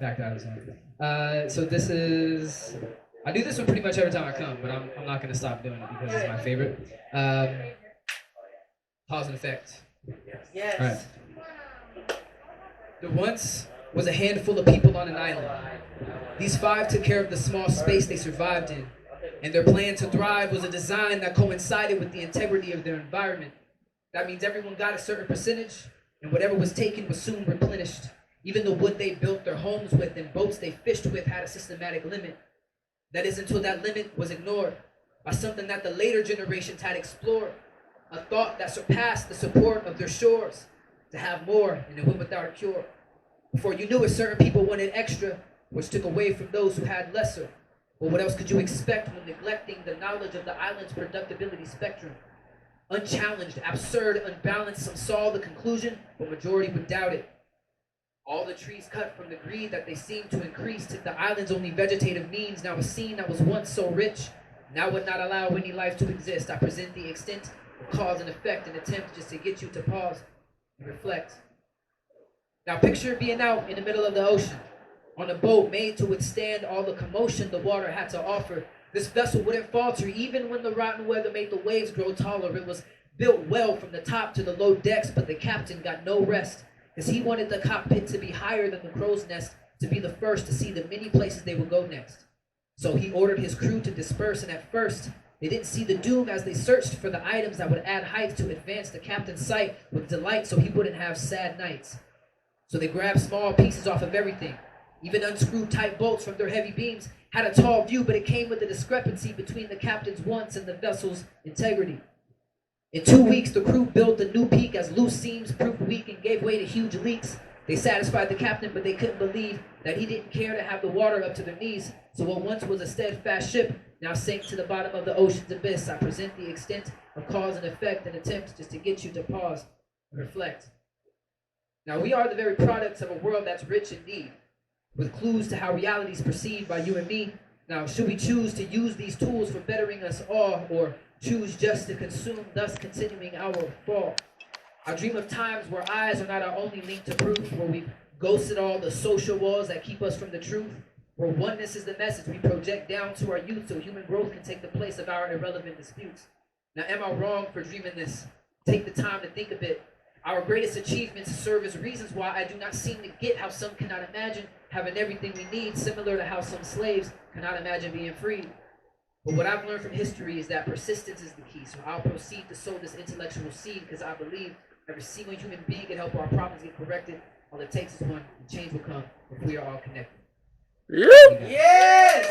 back to Arizona. So this is. I do this one pretty much every time I come, but I'm not gonna stop doing it because it's my favorite. Um, Pause and effect. Yes. All right. There once was a handful of people on an island. These five took care of the small space they survived in, and their plan to thrive was a design that coincided with the integrity of their environment. That means everyone got a certain percentage, and whatever was taken was soon replenished. Even the wood they built their homes with and boats they fished with had a systematic limit. That is until that limit was ignored by something that the later generations had explored, a thought that surpassed the support of their shores, to have more and it went without a cure. Before you knew it, certain people wanted extra, which took away from those who had lesser. But what else could you expect when neglecting the knowledge of the island's productivity spectrum? Unchallenged, absurd, unbalanced, some saw the conclusion, but majority would doubt it. All the trees cut from the greed that they seemed to increase took the island's only vegetative means. Now a scene that was once so rich now would not allow any life to exist. I present the extent of cause and effect, an attempt just to get you to pause and reflect. Now picture being out in the middle of the ocean, on a boat made to withstand all the commotion the water had to offer. This vessel wouldn't falter even when the rotten weather made the waves grow taller. It was built well from the top to the low decks, but the captain got no rest, because he wanted the cockpit to be higher than the crow's nest, to be the first to see the many places they would go next. So he ordered his crew to disperse, and at first, they didn't see the doom as they searched for the items that would add height to advance the captain's sight with delight so he wouldn't have sad nights. So they grabbed small pieces off of everything, even unscrewed tight bolts from their heavy beams, had a tall view, but it came with a discrepancy between the captain's wants and the vessel's integrity. In 2 weeks, the crew built a new peak as loose seams proved weak and gave way to huge leaks. They satisfied the captain, but they couldn't believe that he didn't care to have the water up to their knees. So what once was a steadfast ship now sank to the bottom of the ocean's abyss. I present the extent of cause and effect and attempt just to get you to pause and reflect. Now we are the very products of a world that's rich in need, with clues to how reality is perceived by you and me. Now, should we choose to use these tools for bettering us all, or choose just to consume, thus continuing our fall? I dream of times where eyes are not our only link to proof, where we've ghosted all the social walls that keep us from the truth, where oneness is the message we project down to our youth so human growth can take the place of our irrelevant disputes. Now, am I wrong for dreaming this? Take the time to think a bit. Our greatest achievements serve as reasons why I do not seem to get how some cannot imagine having everything we need, similar to how some slaves cannot imagine being free. But what I've learned from history is that persistence is the key. So I'll proceed to sow this intellectual seed because I believe every single human being can help our problems get corrected. All it takes is one, and change will come if we are all connected. Yes!